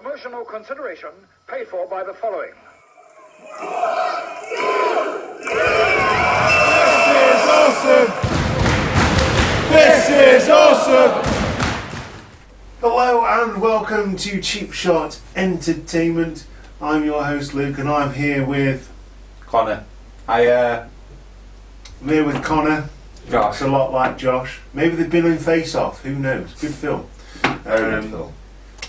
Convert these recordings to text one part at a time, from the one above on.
Promotional consideration paid for by the following. This is awesome! Hello and welcome to Cheap Shot Entertainment. I'm your host Luke and I'm here with Connor. I'm here with Connor. Josh. It's a lot like Josh. Maybe they've been in Face Off, who knows? Good film. Very good film.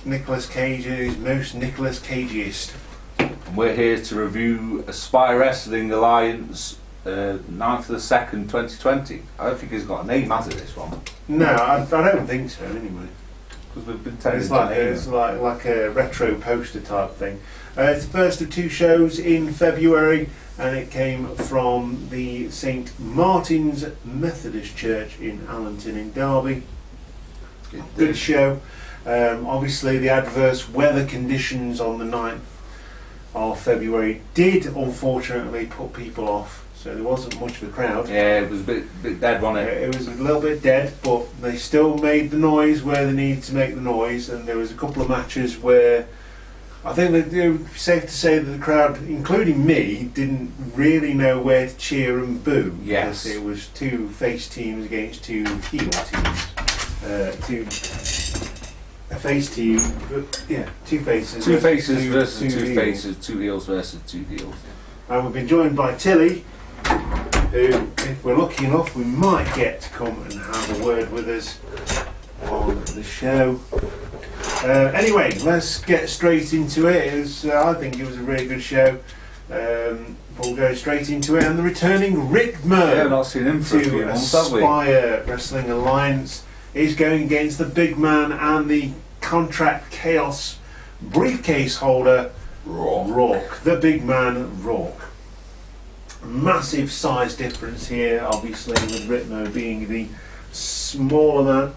Nicolas Cage is most Nicolas Cageiest. And we're here to review Aspire Wrestling Alliance 9th of the 2nd, 2020. I don't think he's got a name, has it, this one? No, I don't think so anyway. Because we've been telling It's like a retro poster type thing. It's the first of two shows in February, and it came from the St Martin's Methodist Church in Allenton in Derby. Good show. Obviously the adverse weather conditions on the 9th of February did unfortunately put people off, so there wasn't much of a crowd. Yeah, it was a bit dead, wasn't it? It was a little bit dead, but they still made the noise where they needed to make the noise, and there was a couple of matches where I think that it would be safe to say that the crowd, including me, didn't really know where to cheer and boo. Yes. Because it was two face teams against two heel teams. A face team, but yeah, two faces. Two faces versus two heels. faces, two heels versus two heels. And we've been joined by Tilly, who, if we're lucky enough, we might get to come and have a word with us on the show. Anyway, let's get straight into it. I think it was a really good show. We'll go straight into it. And the returning Ritmo Yeah, I've not seen him for a few months, have we? Aspire Wrestling Alliance is going against the big man and the contract chaos briefcase holder, Rourke. The big man, Rourke. Massive size difference here, obviously, with Ritmo being the smaller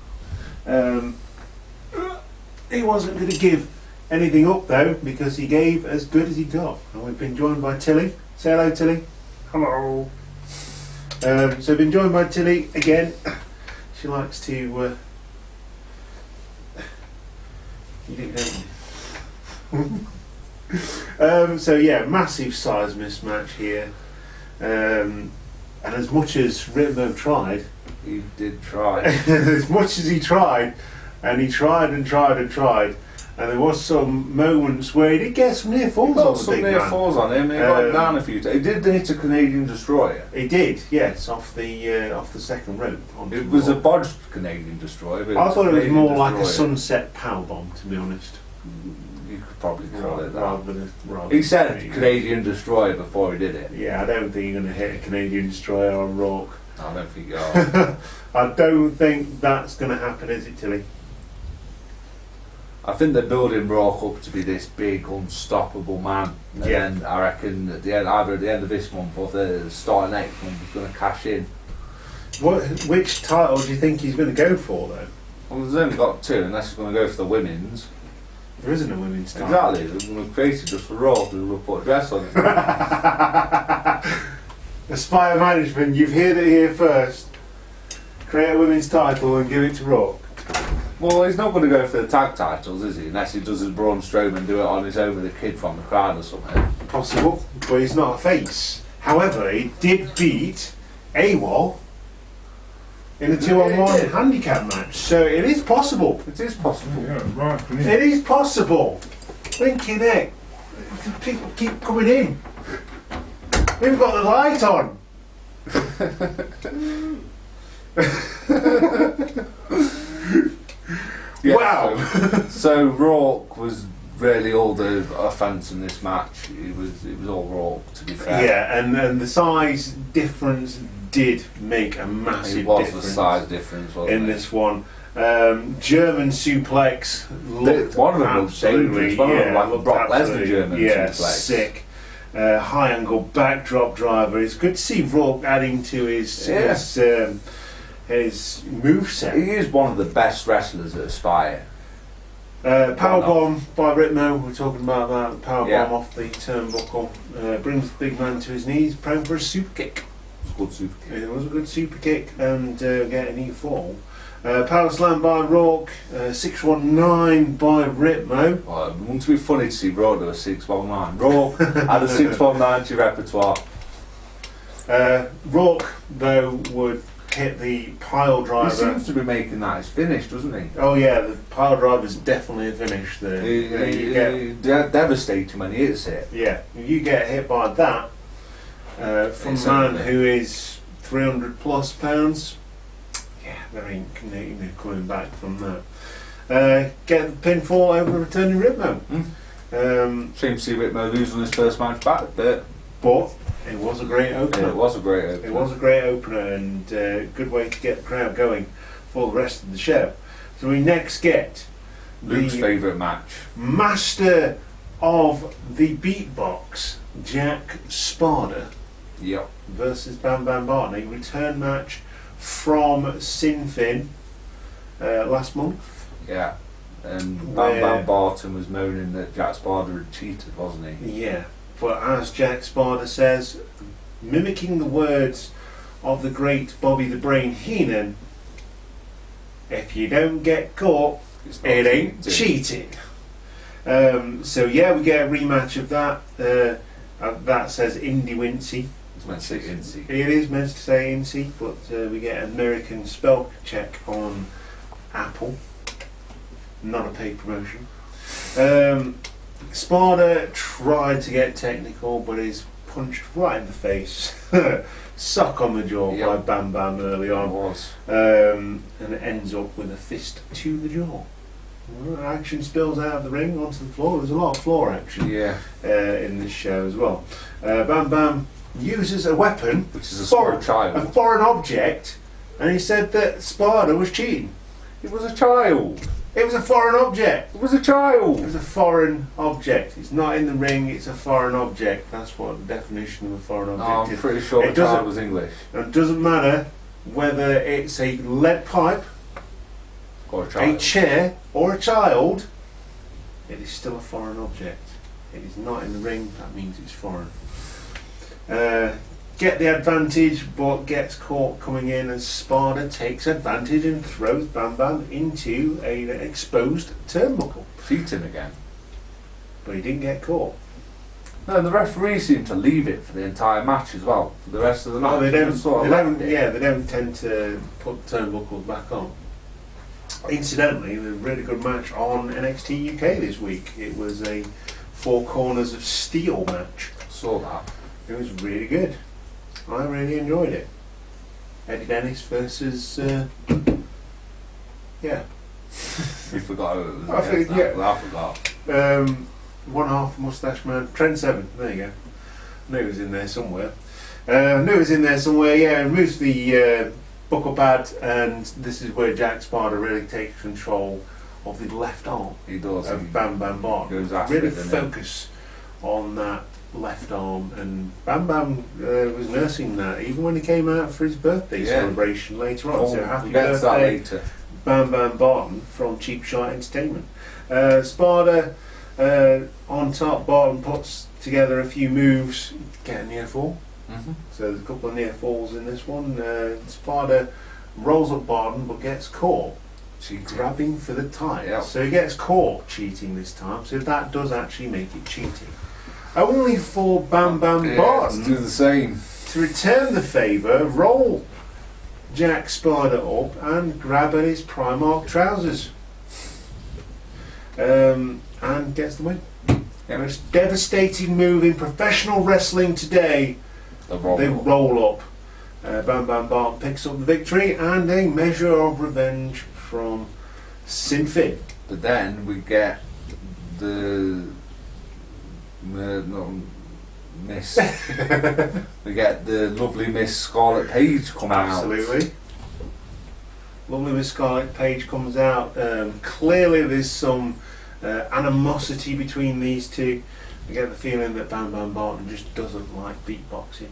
man. He wasn't going to give anything up though, because he gave as good as he got. And we've been joined by Tilly. Say hello, Tilly. Hello. So we've been joined by Tilly again. She likes to you do, don't you? So yeah, massive size mismatch here. And as much as Ritmo tried, He did try. as much as he tried, and he tried and tried and tried, and there was some moments where he did get some near falls on the Some big near man. falls on him. He got down a few times. He did hit a Canadian Destroyer. He did, yes, off the second rope. It was a bodged Canadian Destroyer. But I thought it was Canadian more like a Destroyer. sunset powerbomb, to be honest. You could probably call it that. Rather He said than- Canadian Destroyer before he did it. Yeah, I don't think you're going to hit a Canadian Destroyer on Rourke. I don't think you are. I don't think that's going to happen, is it, Tilly? I think they're building Rourke up to be this big, unstoppable man. And Yeah. then I reckon at the end, either at the end of this month or the start of next month, he's going to cash in. Which title do you think he's going to go for, though? Well, there's only got two, unless he's going to go for the women's. There isn't a women's title. Exactly, they're going to create it just for Rourke, who will put a dress on it. Aspire Management, you've heard it here first. Create a women's title and give it to Rourke. Well, he's not going to go for the tag titles, is he? Unless he does his Braun Strowman do it on his own with a kid from the crowd or something. Possible, but he's not a face. However, he did beat AWOL in a 2-on-1 handicap match, so it is possible. It is possible. Yeah, right. It is possible. Blinking heck. People keep coming in. We've got the light on. Yeah, Wow. So Rourke was really all the offence in this match. It was all Rourke, to be fair. Yeah, and the size difference did make a massive It was difference the size difference, wasn't in it? this one. German suplex looked One of them was absolutely, dangerous. One of them, like looked Brock Lesnar absolutely, German yeah, suplex. sick. High angle backdrop driver. It's good to see Rourke adding to his moveset. He is one of the best wrestlers at Aspire. Powerbomb by Ritmo, we're talking about that. Powerbomb Yeah. off the turnbuckle. Brings the big man to his knees, prone for a super kick. It was a good super kick. It was a good super kick and get a knee fall. Power Slam by Rourke, 619 by Ritmo. Well, it wouldn't be funny to see Rourke do a 619. Rourke had a 619 to repertoire. Rourke, though, would hit the pile driver. He seems to be making that his finish, doesn't he? Oh yeah, the pile driver's definitely a finish there. Devastating when he hits it. Yeah, if you get hit by that from a man who is 300 plus pounds, yeah, there ain't no coming back from that. Get the pinfall over the returning Ritmo. Shame to see Ritmo lose on his first match back, but it was a great opener. It was a great opener. It was a great opener and good way to get the crowd going for the rest of the show. So we next get Luke's favourite match. Master of the Beatbox, Jack Sparta. Yep. Versus Bam Bam Barton, a return match from Sin Fin last month. Yeah, and Bam Bam Barton was moaning that Jack Sparta had cheated, wasn't he? Yeah, but as Jack Sparta says, mimicking the words of the great Bobby the Brain Heenan, if you don't get caught, it ain't cheating. So yeah, we get a rematch of that. That says Indy Wincy. It's meant to say Incy. It is meant to say Incy, but we get an American spell check on Apple. Not a paid promotion. Sparta tried to get technical, but is punched right in the face. Suck on the jaw by Bam Bam early on. It was. And it ends up with a fist to the jaw. Action spills out of the ring onto the floor. There's a lot of floor action in this show as well. Bam Bam uses a weapon, which is a child, a foreign object, and he said that Sparta was cheating. It was a child. It was a foreign object. It was a child. It was a foreign object. It's not in the ring. It's a foreign object. That's what the definition of a foreign object is. I'm pretty sure the child was English. It doesn't matter whether it's a lead pipe, or a chair, or a child. It is still a foreign object. It is not in the ring. That means it's foreign. Get the advantage, but gets caught coming in as Sparta takes advantage and throws Bam Bam into an exposed turnbuckle. Cheating again. But he didn't get caught. No, and the referee seemed to leave it for the entire match as well, for the rest of the match. Oh, they don't tend to put turnbuckles back on. Incidentally, a really good match on NXT UK this week. It was a 4 corners of steel match. Saw that. It was really good. I really enjoyed it. Eddie Dennis versus You forgot who it was. I forgot. One half mustache man, Trent Seven. There you go. I knew it was in there somewhere. Yeah, removes the buckle pad, and this is where Jack Sparta really takes control of the left arm. He does. Of Bam Bam Barton. Really focus on that left arm, and Bam Bam was nursing that even when he came out for his birthday celebration later on. So happy birthday, Bam Bam Barton from Cheap Shot Entertainment. Sparta on top. Barton puts together a few moves, get a near fall. So there's a couple of near falls in this one. Sparta rolls up Barton but gets caught grabbing for the tie. So he gets caught cheating this time, so that does actually make it cheating. Only for Bam Bam Barton to do the same, to return the favour, roll Jack Sparta up and grab at his Primark trousers, and gets the win. Most devastating move in professional wrestling today. They roll up. Bam Bam Barton picks up the victory and a measure of revenge from Sin Fin. But then we get the Miss. We get the lovely Miss Scarlet Page come out. Absolutely. Lovely Miss Scarlet Page comes out. Clearly there's some animosity between these two. I get the feeling that Bam Bam Barton just doesn't like beatboxing.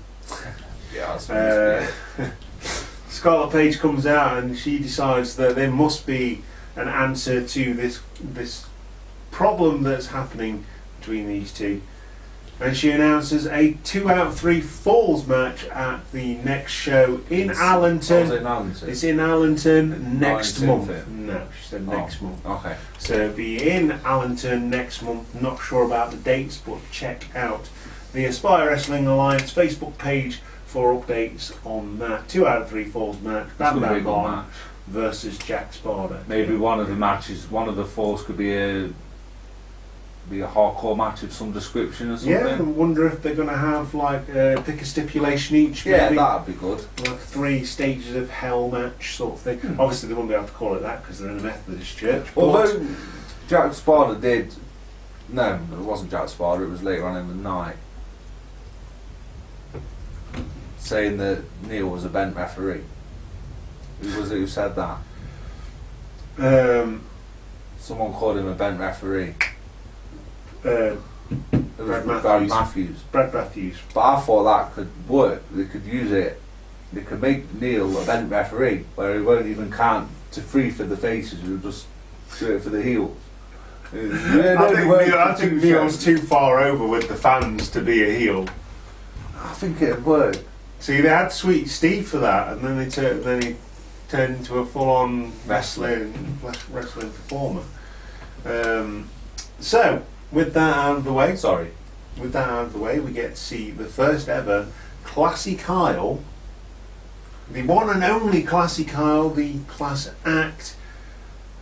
Scarlet Page comes out and she decides that there must be an answer to this problem that's happening between these two. and she announces a 2 out of 3 falls match at the next show in Allenton. It's in Allenton next month. No, she said next month. Okay. So it'll be in Allenton next month. Not sure about the dates, but check out the Aspire Wrestling Alliance Facebook page for updates on that. 2 out of 3 falls match. Bam Bam Bomb versus Jack Sparta. Maybe one of the matches, one of the falls could be a hardcore match of some description or something. Yeah, I wonder if they're going to have like pick a stipulation each. Yeah, maybe. that'd be good. Like 3 stages of hell match sort of thing. Obviously they wouldn't be able to call it that because they're in a Methodist church. Although Jack Sparta did, no, it wasn't Jack Sparta, it was later on in the night, saying that Neil was a bent referee. Who was it who said that? Someone called him a bent referee. It was Brad Matthews. Brad Matthews. But I thought that could work. They could use it. They could make Neil a bent referee, where he won't even count to 3 for the faces. He'll just do it for the heels. I think Neil's too far over with the fans to be a heel. I think it'd work. See, they had Sweet Steve for that, and then he turned into a full-on wrestling performer. So, with that out of the way, we get to see the first ever Classy Kyle, the one and only Classy Kyle, the class act,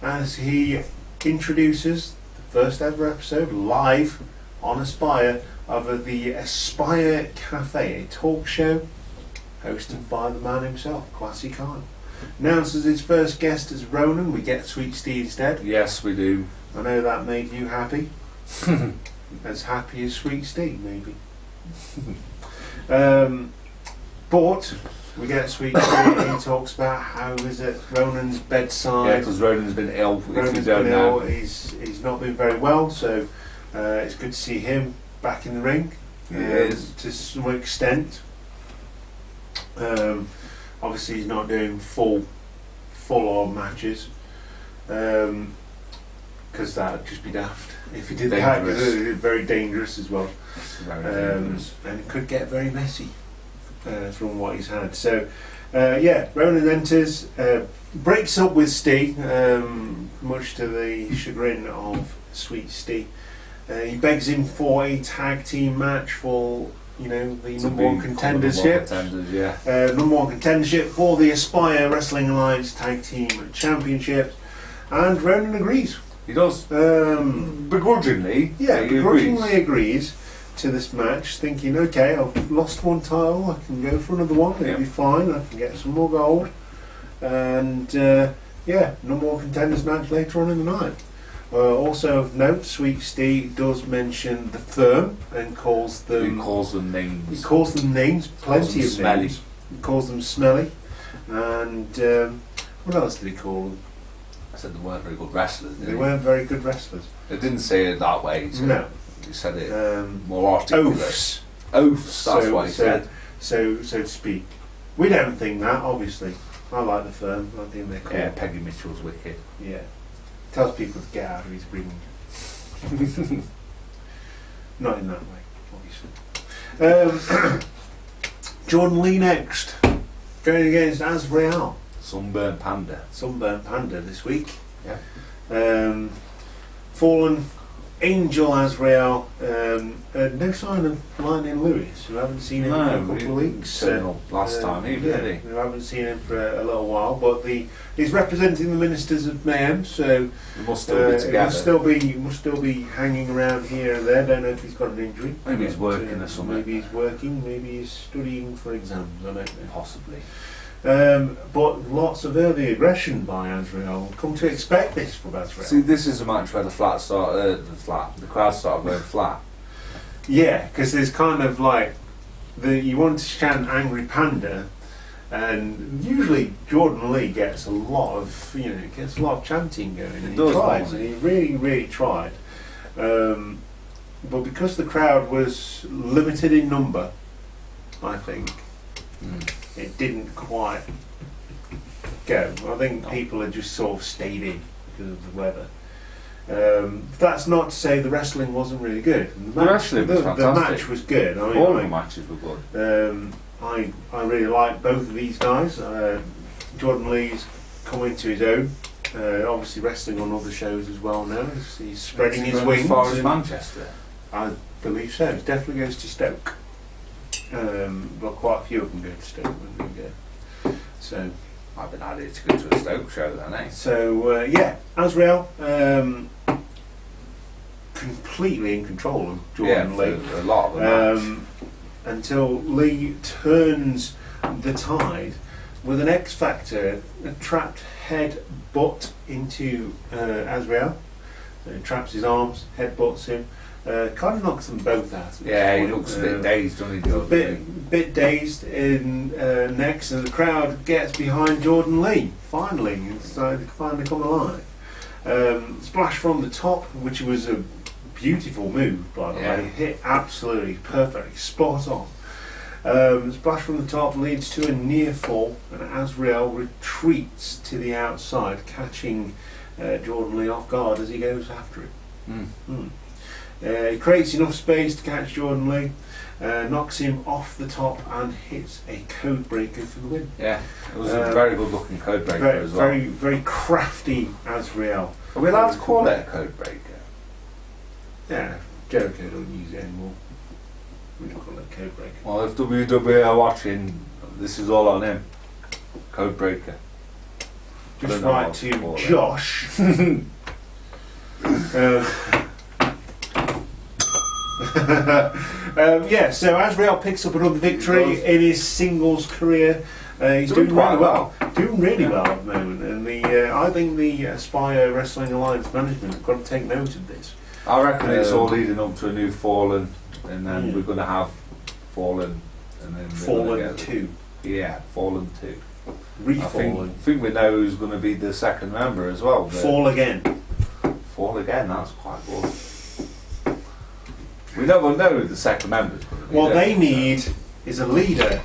as he introduces the first ever episode live on Aspire of the Aspire Cafe, a talk show hosted by the man himself, Classy Kyle. Announces his first guest as Ronan. We get Sweet Steve instead. Yes, we do. I know that made you happy. As happy as Sweet Steve, maybe. But we get Sweet Steve and he talks about how is it Ronan's bedside. Yeah, because Ronan's been ill. Ronan's been ill. He's not been very well, so it's good to see him back in the ring. To some extent. Obviously, he's not doing full-on matches. Because that would just be daft if he did that. It's very dangerous as well, and it could get very messy from what he's had. So, Ronan enters, breaks up with Steve, much to the chagrin of Sweet Steve. He begs him for a tag team match for the number one contendership. Number one contendership for the Aspire Wrestling Alliance Tag Team Championships, and Ronan agrees. He does. Begrudgingly. Yeah, begrudgingly agrees to this match, thinking, okay, I've lost one title, I can go for another one, it'll be fine, I can get some more gold. And number one contenders match later on in the night. Also of note, Sweet Steve does mention the firm and calls them... He calls them names. He calls them names, plenty of smelly. Names. He calls them smelly. And what else did he call them? I said they weren't very good wrestlers. They weren't very good wrestlers. They didn't say it that way. No. He said it more articulate. Oafs. Oafs, that's what he said. So to speak. We don't think that, obviously. I like the firm. I think they're cool. Yeah, Peggy Mitchell's wicked. Yeah. Tells people to get out of his ring. Not in that way, obviously. Jordan Lee next. Going against Azrael. Sunburnt Panda this week. Yeah. Fallen Angel Azrael. No sign of Lightning Lewis. We haven't seen him for a couple of weeks. Last time either, did he? We haven't seen him for a little while, but he's representing the Ministers of Mayhem, so we must still be together. He must still be hanging around here and there. Don't know if he's got an injury. Maybe he's working or something. Maybe he's working. Maybe he's studying for exams. I don't know. Possibly. But lots of early aggression by Azrael. Come to expect this from Azrael. See, this is a match where the crowd started going flat. Yeah, because there's kind of like you want to chant "Angry Panda," and usually Jordan Lee gets a lot of chanting going. And he tries, and he really tried. But because the crowd was limited in number, I think. It didn't quite go. I think people had just sort of stayed in because of the weather. That's not to say the wrestling wasn't really good. The wrestling was the fantastic. match was good. I mean, All the matches were good. I really like both of these guys. Jordan Lee's coming to his own. Obviously wrestling on other shows as well now. He's spreading his wings. As far as Manchester? I believe so. It definitely goes to Stoke. But quite a few of them go to Stoke when they go. So I've been added to go to a Stoke show then, eh? So yeah, Azrael completely in control of Jordan Lee. For a lot of the match. Until Lee turns the tide with an X Factor, a trapped head butt into Azrael. So he traps his arms, head butts him, kind of knocks them both out. Yeah, he looks a bit dazed, doesn't he? A bit dazed in next, and the crowd gets behind Jordan Lee. Finally, he's finally come alive. Splash from the top, which was a beautiful move, by the way. Hit absolutely perfectly, spot on. Splash from the top leads to a near fall, and Azrael retreats to the outside, catching Jordan Lee off guard as he goes after him. He creates enough space to catch Jordan Lee, knocks him off the top, and hits a code breaker for the win. Yeah, it was a very good looking code breaker as well. Very, very crafty Azrael. Are we allowed to call it a code breaker? Yeah, Jericho don't use it anymore. We don't call it code breaker. Well, if WWE are watching, this is all on him. Code breaker. Just write to Josh. Yeah, so Azrael picks up another victory in his singles career. He's doing really well. Doing really well at the moment, and I think the Aspire Wrestling Alliance management have got to take note of this. I reckon it's all leading up to a new Fallen, and then we're going to have Fallen, and then Fallen 2. Yeah, Fallen 2. Refallen. I think we know who's going to be the second member as well. Fall Again. Fall Again, that's quite good. We never know who the second member is going to be. What they need is a leader.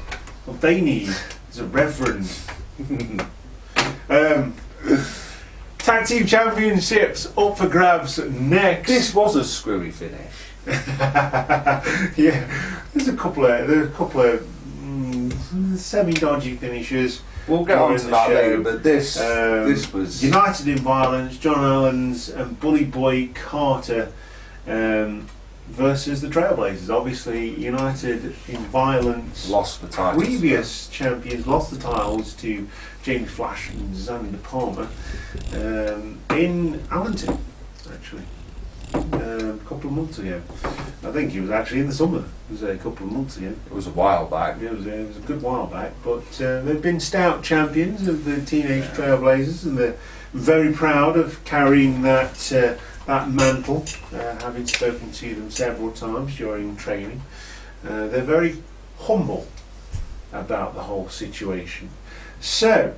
What they need is a reverend. Tag Team Championships up for grabs next. This was a screwy finish. Yeah, there's a couple of semi-dodgy finishes. We'll get on to that later, but this was United in Violence, John Allens and Bully Boy Carter versus the Trailblazers. Obviously, United in Violence lost the titles. Previous champions lost the titles to James Flash and Xander Palmer in Allenton, actually. A couple of months ago. I think it was actually in the summer. It was a couple of months ago. It was a while back. It was a good while back. But they've been stout champions of the Teenage Trailblazers, and they're very proud of carrying that mantle, having spoken to them several times during training. They're very humble about the whole situation. So,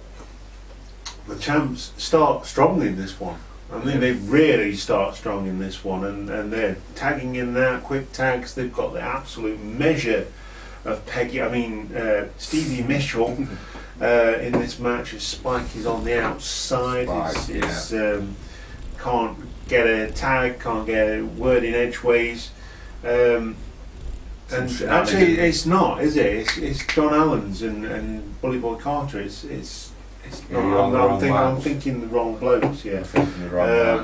the champs start strongly in this one. I mean, they really start strong in this one, and they're tagging in there, quick tags. They've got the absolute measure of Peggy. I mean, Stevie Mitchell in this match. As Spike is on the outside. Can't get a tag, can't get a word in edgeways. And actually, it's not, is it? It's John Allens and Bully Boy Carter. It's not. I'm thinking the wrong blokes. Yeah.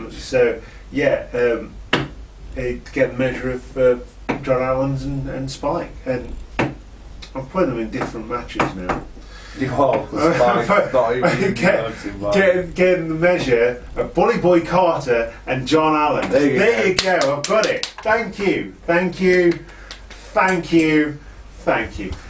So yeah, to get a measure of John Allens and Spike, and I'm putting them in different matches now. Getting the measure of Bully Boy Carter and John Allen. There you go. I've got it. Thank you.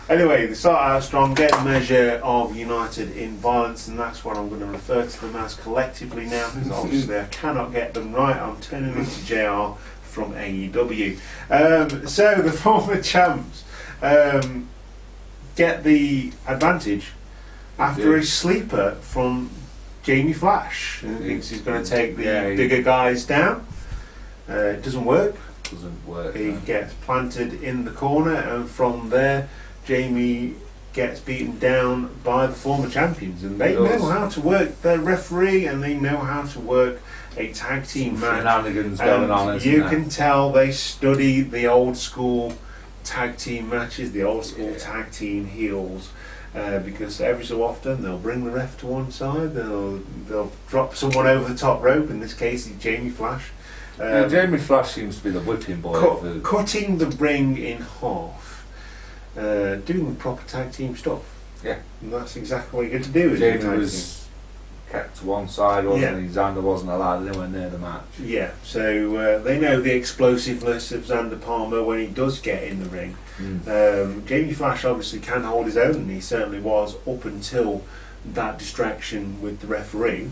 Anyway, they start out strong, get a measure of United in Violence, and that's what I'm going to refer to them as collectively now, because obviously I cannot get them right. I'm turning into JR from AEW. So the former champs get the advantage after a sleeper from Jamie Flash, who thinks he's going to take the bigger guys down. It doesn't work. He gets planted in the corner, and from there Jamie gets beaten down by the former champions, and they know how to work their referee, and they know how to work a tag team match. Shenanigans going on, isn't you there? can tell they study the old school tag team matches, the old school tag team heels. Because every so often they'll bring the ref to one side, they'll drop someone over the top rope. In this case, it's Jamie Flash. Jamie Flash seems to be the whipping boy. Cutting the ring in half, doing the proper tag team stuff. Yeah, and that's exactly what you get to do. Jamie was kept to one side, wasn't he? Xander wasn't allowed anywhere near the match. Yeah, so they know the explosiveness of Xander Palmer when he does get in the ring. Jamie Flash obviously can hold his own, and he certainly was up until that distraction with the referee,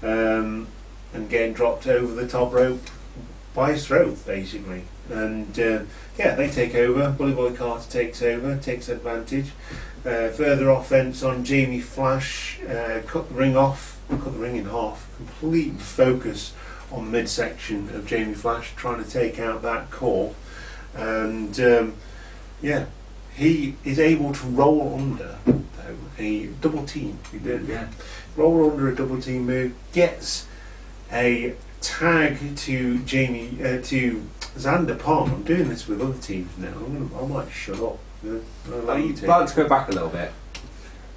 and getting dropped over the top rope by his throat, basically. And they take over. Bully Boy Carter takes over, takes advantage. Further offense on Jamie Flash. Cut the ring in half. Complete focus on midsection of Jamie Flash, trying to take out that core. And he is able to roll under a double team. He did, roll under a double team move. Gets a tag to to Xander Palmer. I'm doing this with other teams now. I might shut up. I'd like to go back a little bit.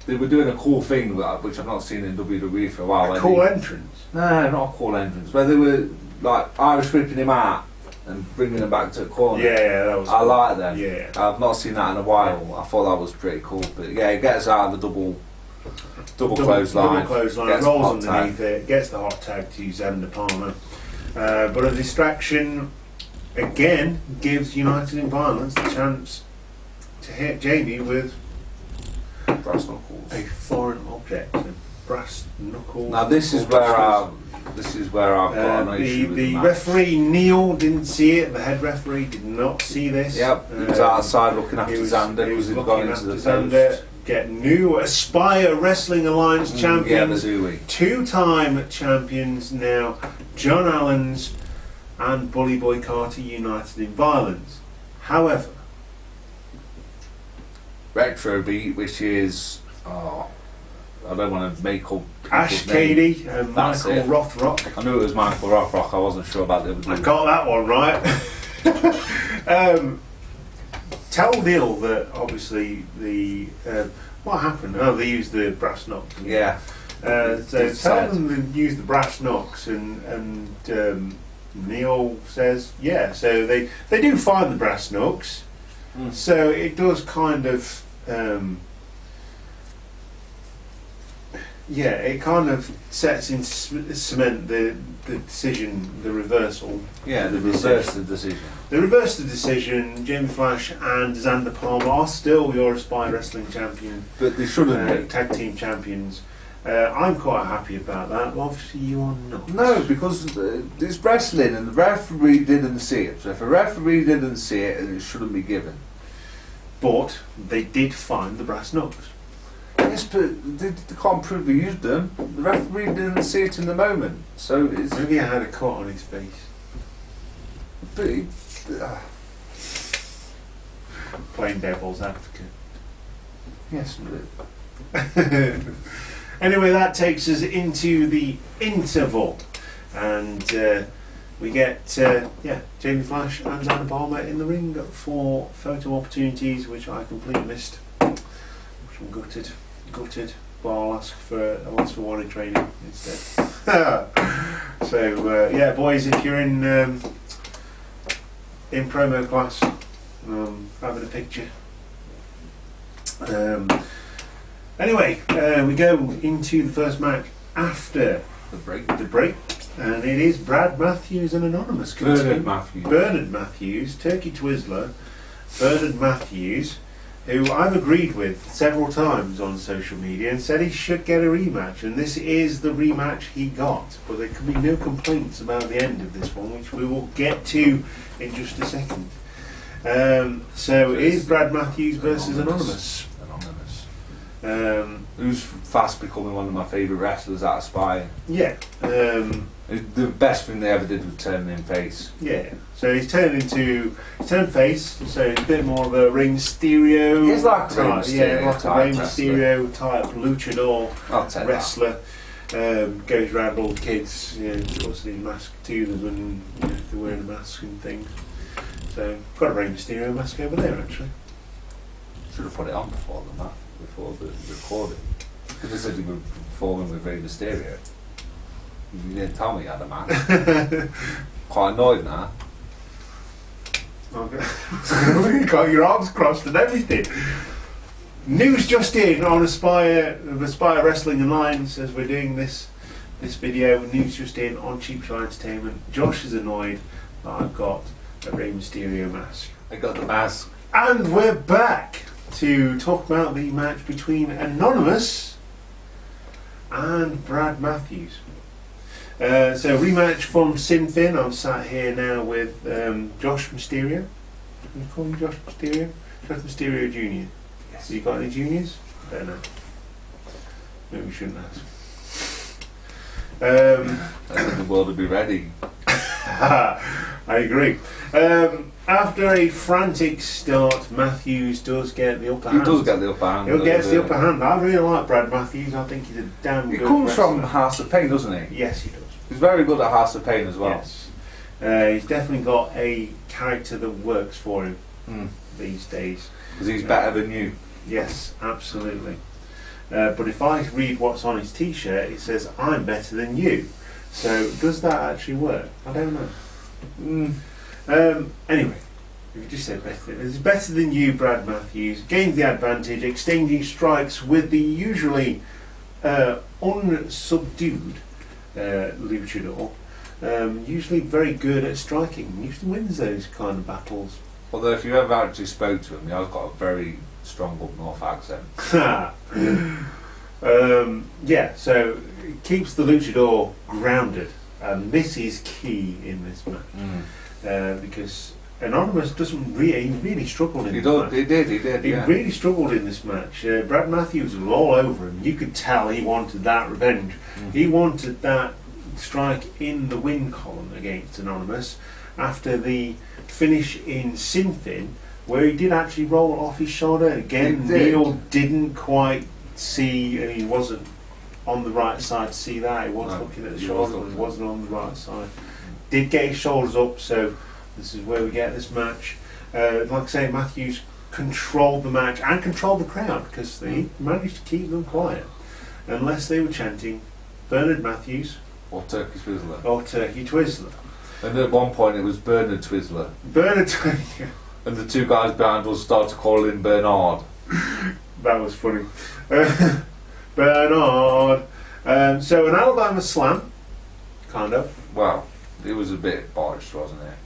They were doing a cool thing, which I've not seen in WWE for a while. A cool entrance? No, not a cool entrance. Where they were like Irish whipping him out and bringing him back to the corner. Yeah, that was. I like them. Yeah, I've not seen that in a while. I thought that was pretty cool. But yeah, he gets out of the double clothesline. Double clothesline, rolls underneath it, gets the hot tag to Xander Palmer. But a distraction again gives United in Violence the chance to hit Jamie with brass knuckles. A foreign object, brass knuckles. Now this is where I've got an issue with the referee Neil didn't see it. The head referee did not see this. Yep, he was outside looking after Xander. He was looking after the Xander. Get new Aspire Wrestling Alliance champions, two-time champions now, John Allens and Bully Boy Carter United in Violence. However, Retro Beat, which is I don't want to make up Ash Cady and That's Michael it. Rothrock. I knew it was Michael Rothrock. I wasn't sure about the other two. I got that one right. Tell Neil that obviously the what happened? Oh, they used the brass knucks. Yeah. So tell them to use the brass knucks, and Neil says yeah. So they do find the brass knucks. So it does kind of it kind of sets in cement the decision, the reversal. Yeah, they reversed the decision. They reversed the decision. Jamie Flash and Xander Palmer are still your Aspire Wrestling champion, but they shouldn't be tag team champions. I'm quite happy about that. Well, obviously, you are not. No, because it's wrestling, and the referee didn't see it. So if a referee didn't see it, it shouldn't be given. But they did find the brass knucks. Yes, but they can't prove they used them. The referee didn't see it in the moment, so it's maybe I had a cut on his face. But playing devil's advocate. Yes. Anyway, that takes us into the interval, and we get Jamie Flash and Xander Palmer in the ring for photo opportunities, which I completely missed. Which I'm gutted. But I'll ask for one in training instead. So boys, if you're in promo class, having a picture. Anyway, we go into the first match after the break, and it is Brad Matthews and Anonymous. Bernard Matthews, Turkey Twizzler, Bernard Matthews, who I've agreed with several times on social media and said he should get a rematch, and this is the rematch he got, but there can be no complaints about the end of this one, which we will get to in just a second. So it is Brad Matthews versus Anonymous. Who's fast becoming one of my favourite wrestlers at Aspire. Yeah. The best thing they ever did was turn him face. Yeah. So he's turned face, so it's a bit more of a Rey Mysterio. He's like a Rey Mysterio type luchador wrestler. goes around all the kids, puts his mask to them, and they're wearing a mask and things. So, got a Rey Mysterio mask over there actually. Should have put it on before the recording. Because they said you were performing with Rey Mysterio. You didn't tell me you had a mask. Quite annoyed now. You got your arms crossed and everything. News just in on Aspire Wrestling Alliance as we're doing this video. News just in on Cheap Shot Entertainment. Josh is annoyed that I've got a Rey Mysterio mask. I got the mask. And we're back to talk about the match between Anonymous and Brad Matthews. So rematch from Sin Fin. I'm sat here now with Josh Mysterio. Can you call him Josh Mysterio? Josh Mysterio Jr. Yes. Have you got any juniors? I don't know. Maybe we shouldn't ask. I think the world would be ready. I agree. After a frantic start, Matthews does get the upper hand. He does get the upper hand. He gets the upper hand. I really like Brad Matthews. I think he's a damn good He comes wrestler. from House of Pain, doesn't he? Yes, he does. He's very good at House of Pain as well. Yes. He's definitely got a character that works for him these days. Because he's better than you. Yes, absolutely. But if I read what's on his t-shirt, it says, "I'm better than you." So does that actually work? I don't know. Anyway, if you just say better, it's better than you, Brad Matthews gains the advantage, exchanging strikes with the usually unsubdued luchador. Usually very good at striking. Usually wins those kind of battles. Although if you ever actually spoke to him, he has got a very strong up north accent. Yeah, so it keeps the luchador grounded, and this is key in this match. Because Anonymous doesn't really struggled in this match. He did. He really struggled in this match. Brad Matthews was all over him. You could tell he wanted that revenge. He wanted that strike in the win column against Anonymous after the finish in Sin Fin, where he did actually roll off his shoulder. Again, Neil didn't quite see, and he wasn't on the right side to see that. He was looking at the shoulder, but he wasn't on the right side. Did get his shoulders up, so this is where we get this match. Like I say, Matthews controlled the match and controlled the crowd because they managed to keep them quiet, unless they were chanting Bernard Matthews Or Turkey Twizzler. or Turkey Twizzler. And at one point it was Bernard Twizzler. Bernard, And the two guys behind us started calling him Bernard. that was funny. Bernard. So an Alabama Slam, kind of. Well, it was a bit botched, wasn't it?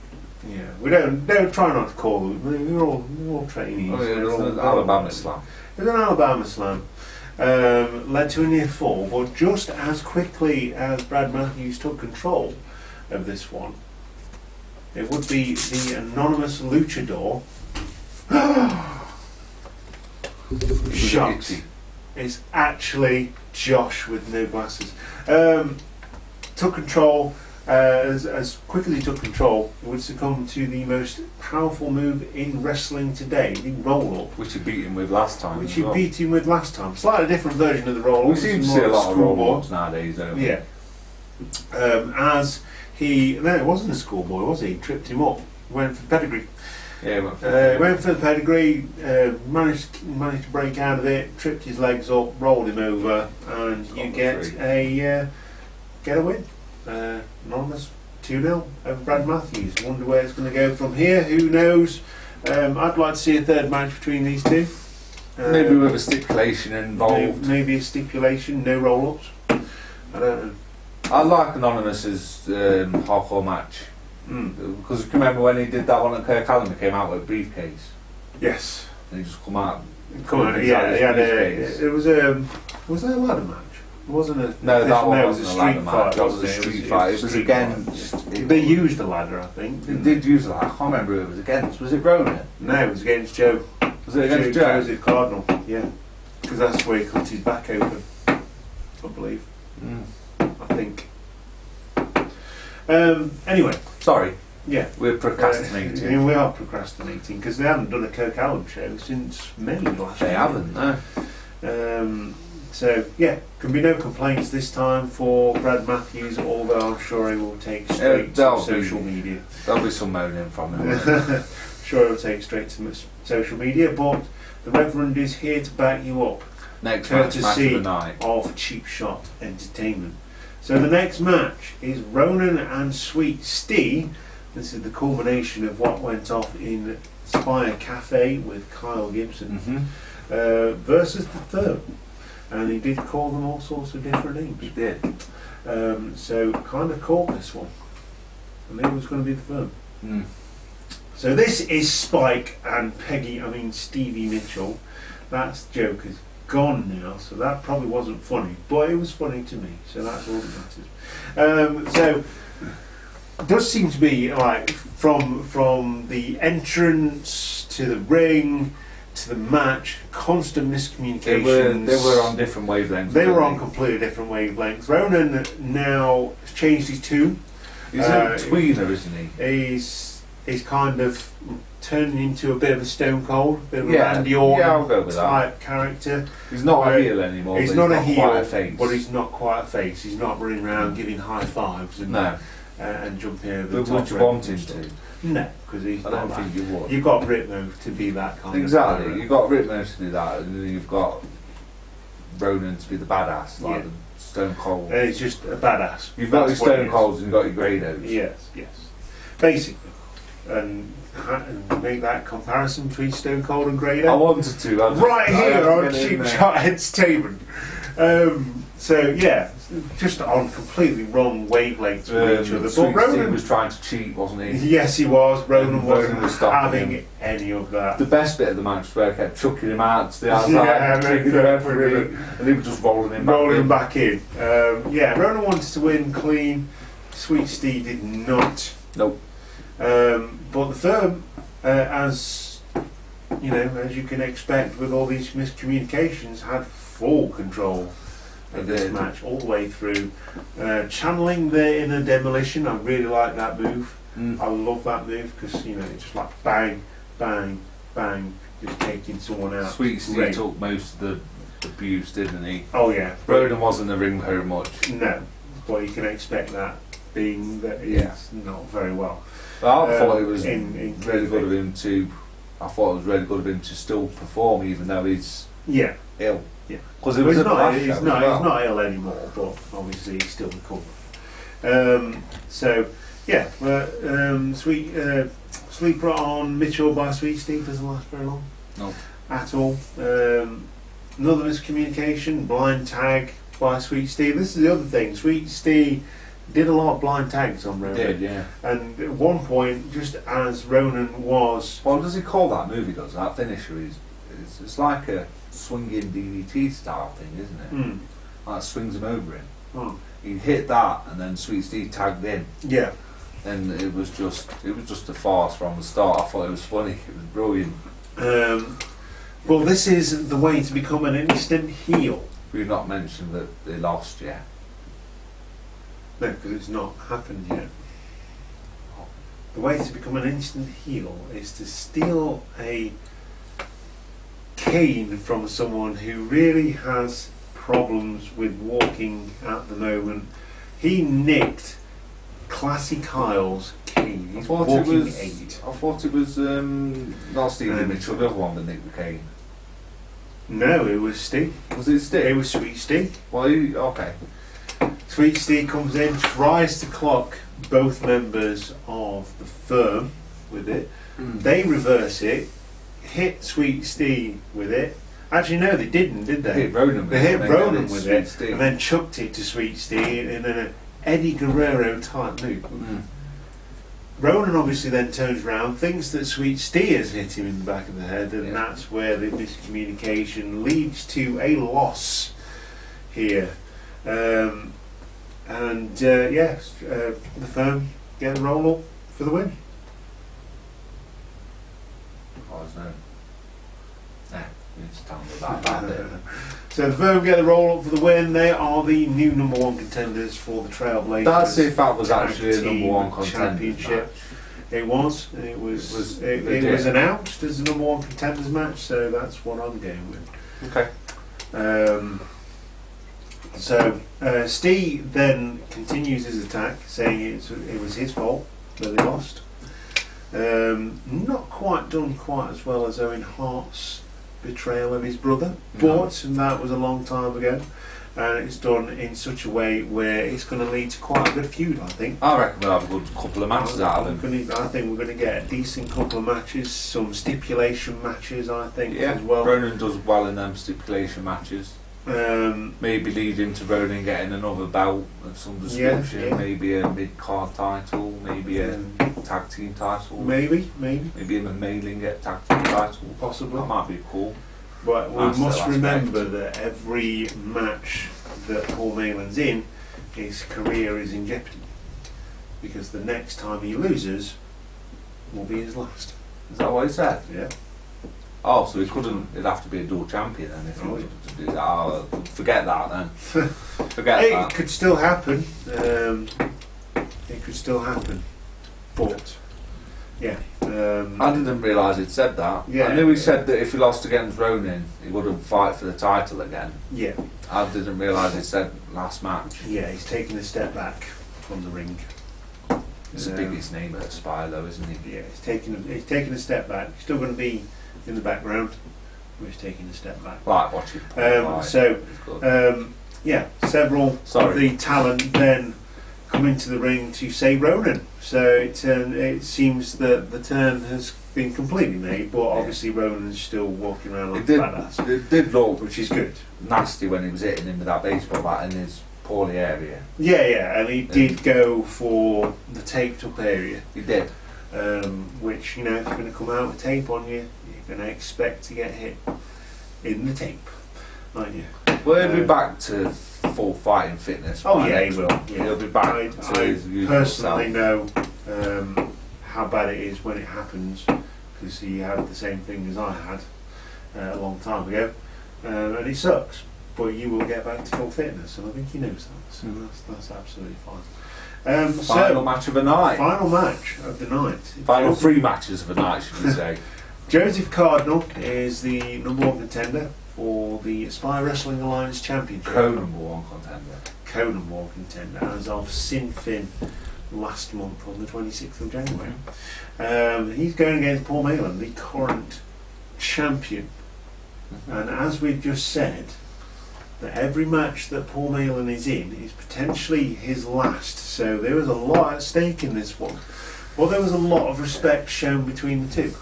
Yeah, we don't try not to call them. We're all trainees. Oh, yeah, it was We're an all- Alabama Slam. It was an Alabama Slam. Led to a near fall, but just as quickly as Brad Matthews took control of this one, it would be the Anonymous Luchador. Shocked. It's actually Josh with no glasses. Took control. As quickly as he took control, he would succumb to the most powerful move in wrestling today, the roll-up. Which he beat him with last time. Which as he well. beat him with last time. Slightly different version of the roll-up. We seem to see a lot of roll-ups nowadays, don't we? Yeah. As he... No, it wasn't a schoolboy, was he? He tripped him up. Went for the pedigree. Yeah, Went for the pedigree, managed to break out of it, tripped his legs up, rolled him over, and you get a win. Anonymous 2-0 over Brad Matthews. Wonder where it's going to go from here. Who knows? I'd like to see a third match between these two. maybe with a stipulation involved. Maybe a stipulation, no roll-ups. I don't know. I like Anonymous's hardcore match. Because you can remember when he did that one at Kirk Allen, he came out with a briefcase. Yes. And he just come out. Yeah, he had it was there a ladder match? It wasn't a... No, that one it wasn't was a ladder street match. fight, That was wasn't a it? street fight. It was street again... fight. They used a ladder, I think. They did use that. I can't remember who it was against. Was it Ronan? No, it was against Joe. Was it against Joe? Joseph Cardinal, yeah. Because that's where he cut his back open, I believe. I think. Anyway. Sorry. Yeah. We're procrastinating. Yeah, we are procrastinating because they haven't done a Kirk Allen show since May last year. They haven't, no. So yeah, can be no complaints this time for Brad Matthews, although I'm sure he will take straight to social media. There'll be some moaning from him. Sure, he'll take straight to social media, but the Reverend is here to back you up. Next match of the night of Cheap Shot Entertainment. So the next match is Ronan and Sweet Steve. This is the culmination of what went off in Spire Cafe with Kyle Gibson versus the Firm. And he did call them all sorts of different names. He did. So kind of called this one. I think it was going to be the Firm. So this is Spike and Stevie Mitchell. That joke is gone now, so that probably wasn't funny, but it was funny to me, so that's all that matters. So it does seem to be like from the entrance to the ring to the match, constant miscommunications. They were on different wavelengths. They were on completely different wavelengths. Ronan now has changed his tune. He's a tweener, isn't he? He's kind of turning into a bit of a Stone Cold, a bit of a Randy Orton type character. He's not a heel anymore. He's not a heel, quite a face. but he's not quite a face. He's not running around giving high fives and jumping over the top. Would you want him to? No, because he's I don't think you would. You've got Ritmo to be that kind exactly. of You've got Ritmo to do that, and then you've got Ronan to be the badass, like the Stone Cold. He's just a badass. You've got your Stone Colds and you've got your Grados. Yes. Basically. And make that comparison between Stone Cold and Grado. I wanted to. Right here on Cheap Shot Entertainment. So yeah, just on completely wrong wavelengths with each other. But Ronan was trying to cheat, wasn't he? Yes, he was. Ronan wasn't having him. any of that. The best bit of the match was where I kept chucking him out to the outside, taking the referee, and he was just rolling him back in. Ronan wanted to win clean. Sweet Steve did not. Nope. But the Firm, as you can expect with all these miscommunications, had full control of this match all the way through. Channeling their inner Demolition, I really like that move. I love that move because it's just like bang, bang, bang, just taking someone out. Sweet Steve took most of the abuse, didn't he? Oh yeah. Ronan wasn't in the ring very much. No, but you can expect that, being that he's not very well. Well, I thought it was really good of him to. I thought it was really good of him to still perform, even though he's ill. Yeah, because it was he's not ill anymore, but obviously he's still recovering. Sleeper on Mitchell by Sweet Steve doesn't last very long. No, at all. Another miscommunication, blind tag by Sweet Steve. This is the other thing. Sweet Steve did a lot of blind tags on Ronan. He did, yeah. And at one point, just as Ronan was... What does he call that move he does? That finisher it's like a swinging DDT style thing, isn't it? Like swings him over him. He hit that and then Sweet Steve tagged in. Yeah. And it was just a farce from the start. I thought it was funny. It was brilliant. Well, this is the way to become an instant heel. We've not mentioned that they lost yet. No, because it's not happened yet. The way to become an instant heel is to steal a cane from someone who really has problems with walking at the moment. He nicked Classy Kyle's cane. He's walking 8. I thought it was not Stevie Mitchell, the other one that nicked the cane. No, it was Steve. Was it Steve? It was Sweet Steve. Well, okay. Sweet Steve comes in, tries to clock both members of the Firm with it. They reverse it, hit Sweet Steve with it. Actually, no, they didn't, did they? They hit Ronan with it, and then chucked it to Sweet Steve in an Eddie Guerrero type move. Ronan obviously then turns around, thinks that Sweet Steve has hit him in the back of the head, and that's where the miscommunication leads to a loss here. The Firm get a roll up for the win. So the Firm get the roll up for the win. They are the new number 1 contenders for the Trailblazers. That's if that was actually a number 1 championship. It was. It was announced as a number 1 contenders match. So that's what I'm going with. Okay. So Steve then continues his attack, saying it was his fault that they lost. Not quite done quite as well as Owen Hart's betrayal of his brother, but that was a long time ago, and it's done in such a way where it's going to lead to quite a good feud, I think. I reckon we'll have a good couple of matches out of him. I think we're going to get a decent couple of matches, some stipulation matches, I think, Yeah, as well. Ronan does well in them stipulation matches. Maybe leading to Ronan getting another belt of some description, yeah. maybe a mid-card title, maybe a tag team title. Maybe. Maybe him and Malin get tag team title. Possibly. That might be cool. But we That's the must aspect. remember that every match that Paul Malin's in, his career is in jeopardy. Because the next time he loses will be his last. Is that what he said? Yeah. Oh, so he couldn't, it'd have to be a dual champion then if he was to do that. Oh, forget that then. Forget It that. could still happen. It could still happen. But, yeah. I didn't realise he'd said that. Yeah. I knew he said that if he lost against Ronan, he wouldn't fight for the title again. Yeah. I didn't realise he said last match. Yeah, he's taking a step back from the ring. It's the biggest name at Aspire though, isn't he? Yeah, he's taking a step back. He's still going to be in the background, but he's taking a step back. Like watching Paul fight. Yeah, several of the talent then come into the ring to say Ronan. So it seems that the turn has been completely made, but obviously Ronan's still walking around like a badass, It did look which is good. nasty when he was hitting him with that baseball bat in his poorly area. Yeah, and he did go for the taped up area. He did. Which, if you're going to come out with tape on you, you're going to expect to get hit in the tape, aren't you? Well, he'll be back to full fighting fitness. Oh by yeah, he next will. month. Yeah. He'll be back to I his usual personally self. know how bad it is when it happens, because he had the same thing as I had a long time ago, and it sucks. But you will get back to full fitness, and I think he knows that, so that's absolutely fine. Final match of the night. Final match of the night. Final three matches of the night, should we say? Joseph Cardinal is the #1 contender for the Aspire Wrestling Alliance Championship. Co-number 1 contender. Co-number 1 contender as of Sin Fin last month on the 26th of January. He's going against Paul Malin, the current champion. And as we've just said, that every match that Paul Malin is in is potentially his last. So there was a lot at stake in this one. Well, there was a lot of respect shown between the two.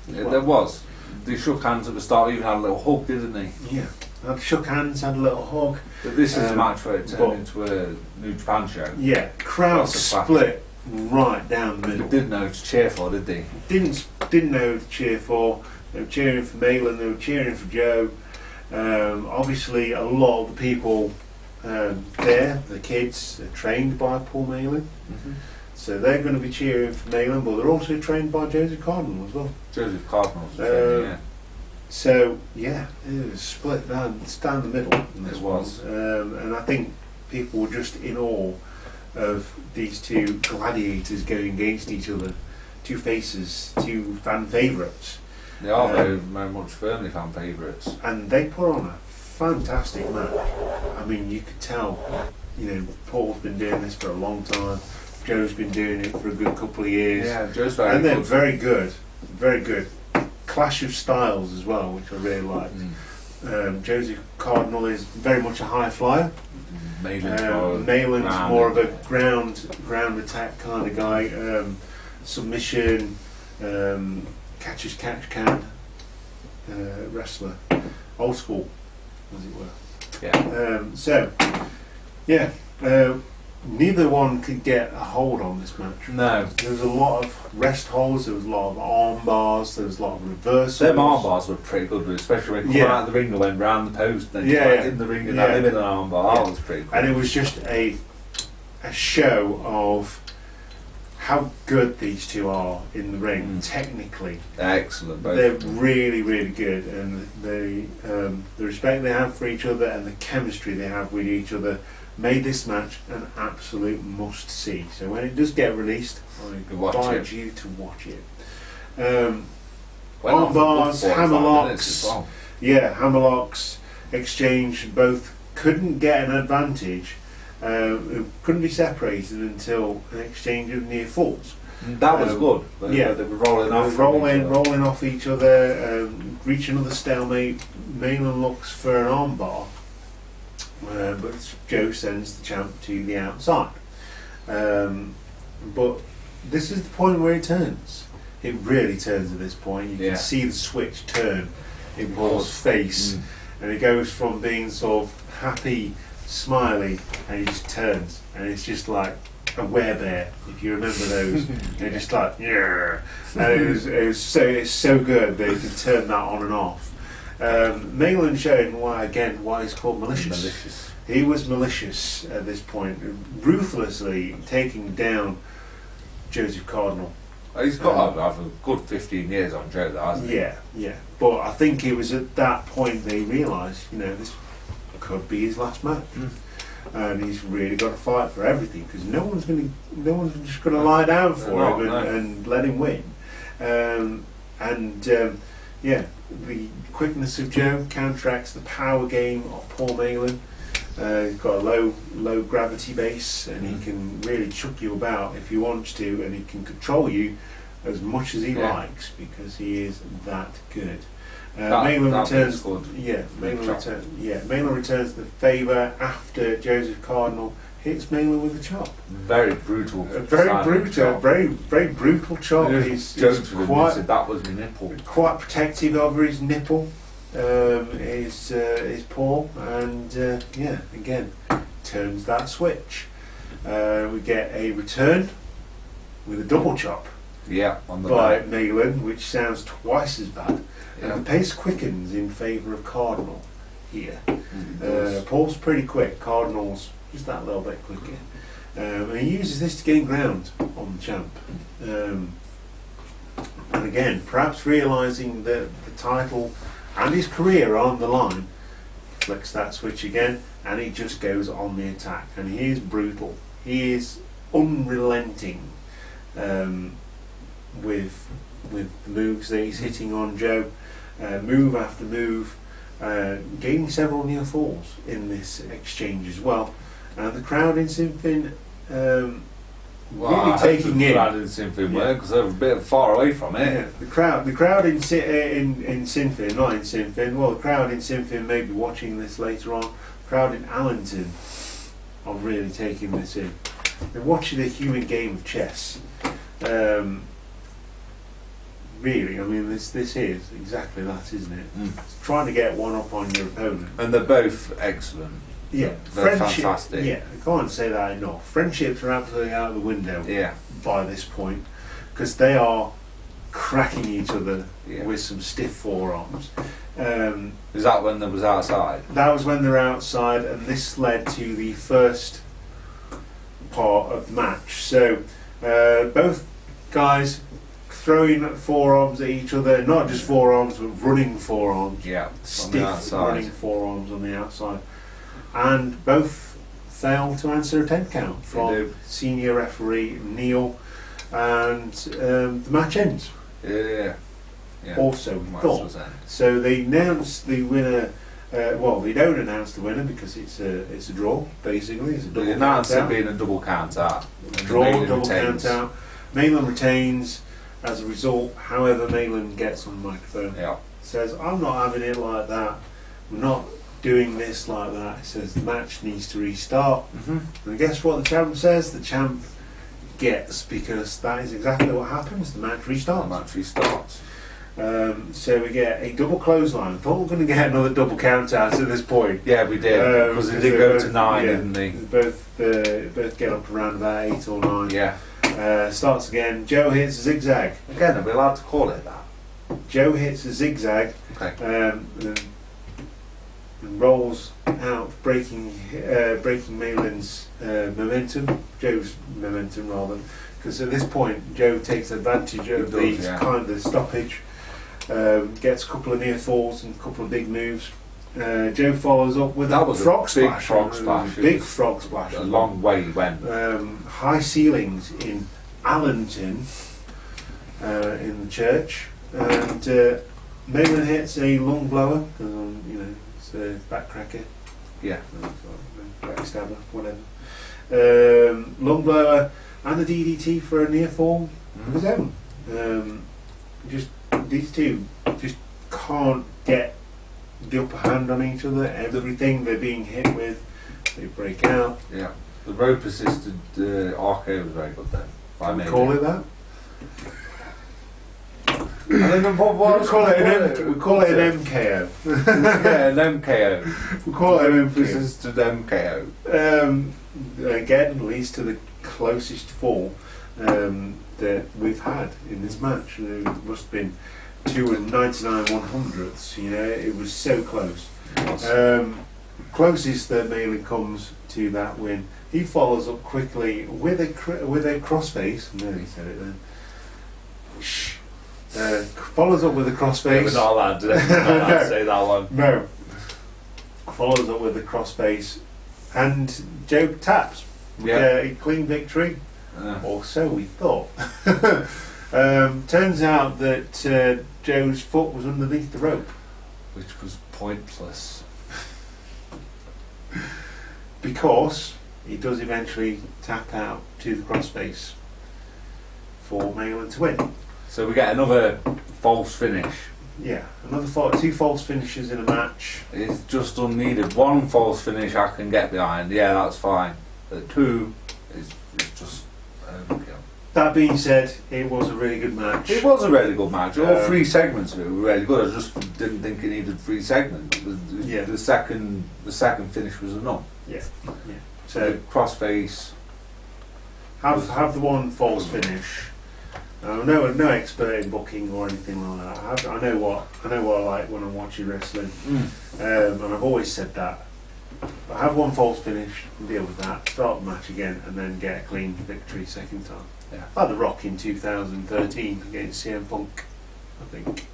Yeah, there was. They shook hands at the start, even had a little hug, didn't they? Yeah. They shook hands, had a little hug. But this is a match where it turned into a New Japan show. Yeah, crowd That's a fact. split right down the middle. They didn't know who to cheer for, did they? Didn't know who to cheer for. They were cheering for Malin, they were cheering for Joe. Obviously, a lot of the people there, the kids, are trained by Paul Malin. So they're going to be cheering for Malin, but they're also trained by Joseph Cardinal as well. Joseph Cardinal's yeah. So, yeah, it was split down the middle. In this It was. one. And I think people were just in awe of these two gladiators going against each other. Two faces, two fan favourites. They are very much firmly fan favourites. And they put on a fantastic match. I mean, you could tell, Paul's been doing this for a long time. Joe's been doing it for a good couple of years. Yeah, Joe's very and they're good. very good. Very good. Clash of styles as well, which I really liked. Joseph Cardinal is very much a high flyer. Malin's more of a ground attack kind of guy. Submission, catch as catch can wrestler. Old school, as it were. Yeah. Neither one could get a hold on this match. No. There was a lot of rest holds, there was a lot of arm bars, there was a lot of reversals. Them arm bars were pretty good, especially when coming out of the ring and went round the post and then in the ring and that limit an arm bar. That was pretty cool. And it was just a show of how good these two are in the ring, technically. Excellent. They're really, really good, and the respect they have for each other and the chemistry they have with each other made this match an absolute must-see. So when it does get released, I invite you to watch it. Arm bars, hammerlocks, hammerlocks, exchange both couldn't get an advantage, couldn't be separated until an exchange of near falls. That was good. Yeah, they were rolling off. Rolling off each other, reach another stalemate. Mayland looks for an armbar, but Joe sends the champ to the outside. But this is the point where it turns. It really turns at this point. You can see the switch turn in Paul's face, and it goes from being sort of happy, smiley, and he just turns, and it's just like a werebear, if you remember those. They're just like, yeah. And it's so good that you can turn that on and off. Mayland showing why he's called malicious. He was malicious at this point, ruthlessly taking down Joseph Cardinal. He's got to have a good 15 years on Joe, though, hasn't he? Yeah. But I think it was at that point they realised, this could be his last match. And he's really got to fight for everything, because no one's just going to lie down for him and let him win. The quickness of Joe counteracts the power game of Paul Mayland. He's got a low gravity base, and he can really chuck you about if he wants to, and he can control you as much as he likes, because he is that good. Mayland returns the favour after Joseph Cardinal hits Mayland with a chop. Very brutal. Very brutal chop. He's quite, that was my nipple. Quite protective over his nipple, his paw, and again turns that switch. We get a return with a double chop. On the by Mayland, which sounds twice as bad. And the pace quickens in favour of Cardinal here. Paul's pretty quick, Cardinal's just that little bit quicker. And he uses this to gain ground on the champ. And again, perhaps realising that the title and his career are on the line, flicks that switch again, and he just goes on the attack. And he is brutal. He is unrelenting with the moves that he's hitting on Joe. Move after move, gaining several near falls in this exchange as well. And the crowd in Sinfin really taking in. The crowd in Sinfin because they were a bit far away from it. Yeah, the crowd in Sinfin, not in Sinfin. Well, the crowd in Sinfin may be watching this later on. The crowd in Allington are really taking this in. They're watching a human game of chess. Really, I mean, this is exactly that, isn't it? It's trying to get one up on your opponent. And they're both excellent. Yeah, they're fantastic. Yeah, I can't say that enough. Friendships are absolutely out of the window by this point, because they are cracking each other with some stiff forearms. Is that when they was outside? That was when they're outside, and this led to the first part of the match. So both guys throwing forearms at each other, not just forearms, but running forearms. Stiff running forearms on the outside. And both fail to answer a 10 count from senior referee Neil, and the match ends. Also, so they announce the winner. Well, they don't announce the winner because it's a draw. Basically, it's a double. They announce it being a double count out. Draw, double count out. Mayland retains. As a result, however, Mayland gets on the microphone, says, "I'm not having it like that. We're not doing this like that." He says the match needs to restart. And guess what the champ says? The champ gets, because that is exactly what happens. The match restarts. So we get a double clothesline. I thought we were going to get another double count out at this point. Yeah, we did, because it did go to 9, didn't they? Both get up around about 8 or 9. Starts again. Joe hits a zigzag. Again, are we allowed to call it that? Joe hits a zigzag. And rolls out, breaking Mayland's momentum, Joe's momentum rather, because at this point Joe takes advantage of the kind of stoppage, gets a couple of near falls and a couple of big moves. Joe follows up with a frog splash. Big frog splash. A long way he went. High ceilings in Allington, in the church, and Mayland hits a lung blower, it's a backcracker. Yeah. Backstabber, whatever. Lung blower and the DDT for a near fall of his own. Just these two just can't get the upper hand on each other. Everything they're being hit with, they break out. Yeah. The rope assisted RKO was very good then. Can we call it that? I don't know what we call it an MKO. Yeah, an MKO. We call it an MKO. Assisted MKO. Again, leads to the closest fall that we've had in this match. It must have been 2 and 99 100ths. You know, it was so close. Closest that Malin comes to that win. He follows up quickly with a crossface. No, he said it then. Shh. Follows up with a crossface. We're not allowed to say that one. No. Follows up with a crossface, and Joe taps. A clean victory, or so we thought. Turns out that Joe's foot was underneath the rope, which was pointless. Because he does eventually tap out to the crossface for Malin to win. So we get another false finish. Yeah, another two false finishes in a match. It's just unneeded. One false finish I can get behind. Yeah, that's fine. But two is just overkill. That being said, it was a really good match. It was a really good match. All 3 segments of it were really good. I just didn't think it needed 3 segments. The second finish was enough. Yeah. So crossface. Have the one false finish. No expert in booking or anything like that. I know what I like when I'm watching wrestling, and I've always said that. But have one false finish and deal with that. Start the match again, and then get a clean victory second time. Yeah. Like The Rock in 2013 against CM Punk. I think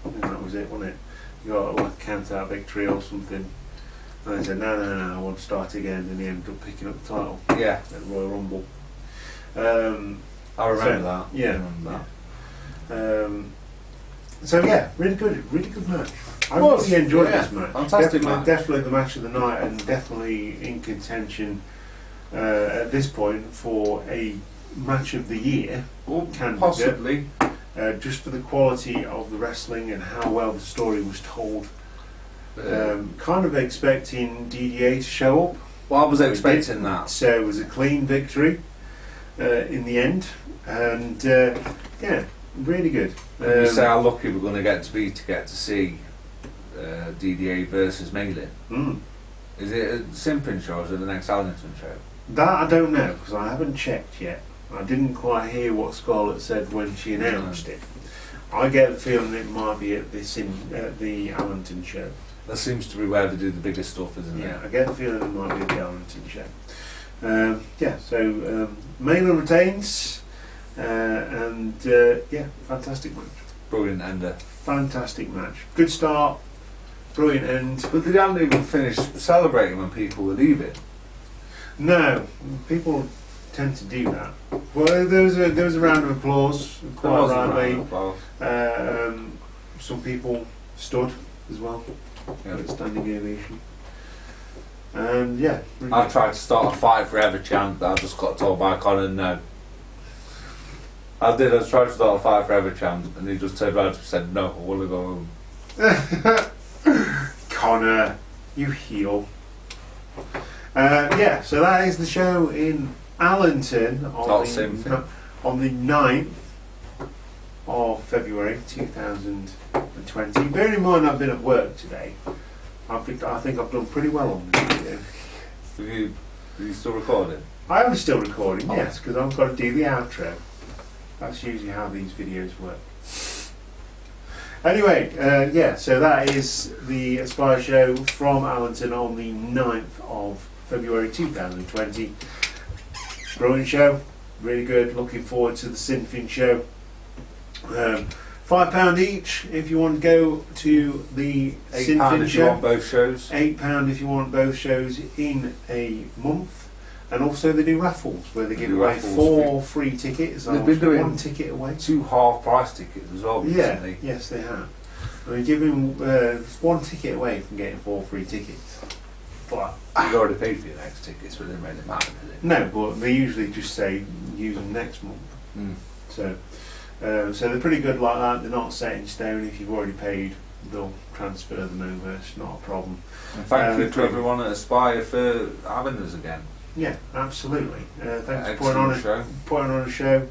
that was it, wasn't it? You got like a count out victory or something. And they said no, I want to start again, and he ended up picking up the title. Yeah. At Royal Rumble. I remember that. Yeah. I remember that. So yeah, really good match. I really enjoyed this match. Fantastic match. Definitely the match of the night, and definitely in contention at this point for a match of the year. Possibly. Just for the quality of the wrestling and how well the story was told. Kind of expecting DDA to show up. Well, I was expecting that. So it was a clean victory in the end, and yeah, really good. You say how lucky we're going to get to see DDA versus Malin. Is it a Simpin show or is it the next Allington show? That I don't know, because I haven't checked yet. I didn't quite hear what Scarlett said when she announced it. I get the feeling it might be at the Allington show. That seems to be where they do the biggest stuff, isn't it? Yeah, I get the feeling it might be at the Allington show. So Malin retains, and fantastic match. Brilliant ender. Fantastic match. Good start, brilliant end. But they didn't even finish celebrating when people were leaving. No, people tend to do that. Well, there was a round of applause, quite rightly. Some people stood as well. Yeah. Standing ovation. And yeah, really I tried to start a fight forever chant, but I just got told by Connor no. I was trying to start a fight forever chant, and he just turned around and said no, I want to go home. Connor, you heel. So that is the show in Allington on the 9th of February 2020. Bearing in mind I've been at work today, I think I've done pretty well on this video. Are you still recording? I am still recording, yes, because I've got to do the outro. That's usually how these videos work. Anyway, so that is the Aspire show from Allington on the 9th of February 2020. Brilliant show, really good. Looking forward to the Sinfin show. £5 each if you want to go to the Sinfin show. £8 if you want both shows. £8 if you want both shows in a month. And also they do raffles where they give away 4 free tickets. They've been doing 1 ticket away. 2 half-price tickets as well recently. Yeah, yes they have. They're giving 1 ticket away from getting 4 free tickets. But You've already paid for your next tickets, so it doesn't really matter, does it? no, but they usually just say use them next month. Mm. So they're pretty good like that. They're not set in stone. If you've already paid, they'll transfer them over. It's not a problem. And thank you to everyone at Aspire for having us again. Yeah, absolutely. Thanks for Excellent putting on a show,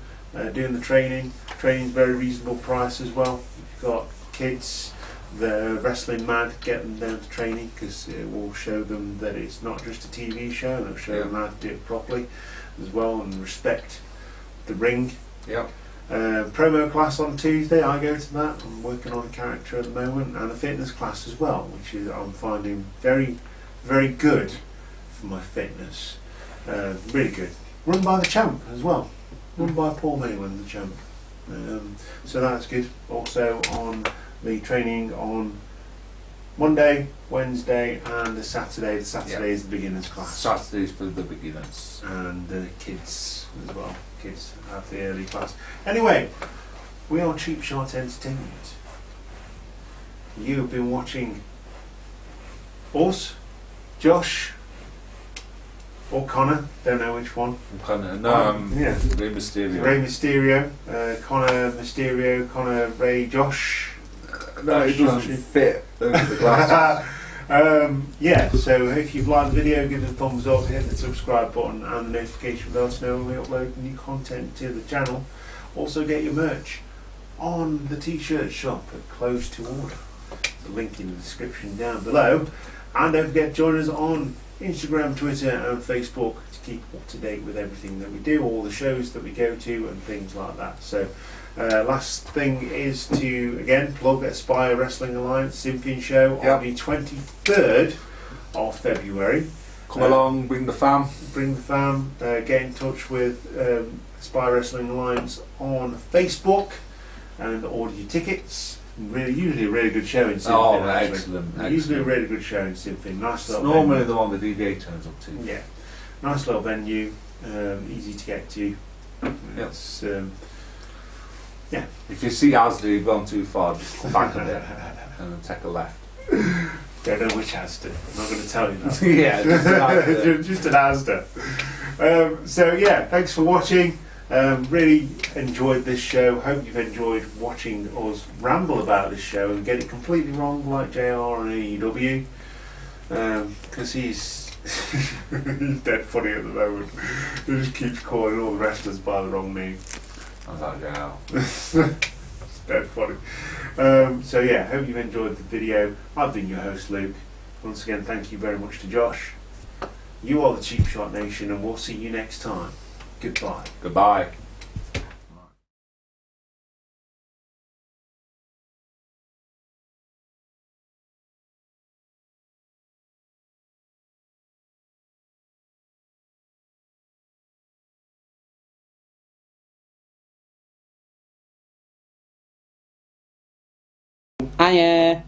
doing the training. Training's very reasonable price as well. If you've got kids that are wrestling mad, get them down to training, because it will show them that it's not just a TV show, and it'll show them how to do it properly as well, and respect the ring. Yep. Promo class on Tuesday, I go to that. I'm working on a character at the moment, and a fitness class as well, which is I'm finding very, very good for my fitness. Really good. Run by the champ as well. Run by Paul Mayland, the champ. So that's good. Also on the training on Monday, Wednesday, and the Saturday. The Saturday is the beginners class. Saturdays for the beginners. And the kids as well. Kids have the early class. Anyway, we are Cheap Shot Entertainment. You have been watching us, Josh, or Connor, don't know which one. Yeah. Rey Mysterio. Rey Mysterio, Connor Mysterio, Connor Ray Josh. No, it doesn't fit over the glasses. Yeah, so if you've liked the video, give it a thumbs up, hit the subscribe button and the notification bell to know when we upload new content to the channel. Also get your merch on the t-shirt shop at Close to Order. The link in the description down below. And don't forget to join us on Instagram, Twitter and Facebook to keep up to date with everything that we do, all the shows that we go to and things like that. So last thing is to again plug Aspire Wrestling Alliance Symphony Show on the 23rd of February. Come along, bring the fam. Bring the fam. Get in touch with Aspire Wrestling Alliance on Facebook and order your tickets. Usually a really good show in Symphony. Oh, excellent. Usually a really good show in Symphony. Nice little normally venue. the one the DJ turns up to. Yeah, nice little venue, easy to get to. It's, yeah. If you see Asda, you've gone too far, just come back a bit and then take a left. Don't know which Asda. I'm not going to tell you that. Yeah, just an Asda. So yeah, thanks for watching. Really enjoyed this show. Hope you've enjoyed watching us ramble about this show and get it completely wrong like JR and AEW. Because he's dead funny at the moment. He just keeps calling all the wrestlers by the wrong name. I was like, yeah. It's dead funny. So yeah, hope you've enjoyed the video. I've been your host Luke. Once again, thank you very much to Josh. You are the Cheap Shot Nation, and we'll see you next time. Goodbye. Goodbye. Hiya.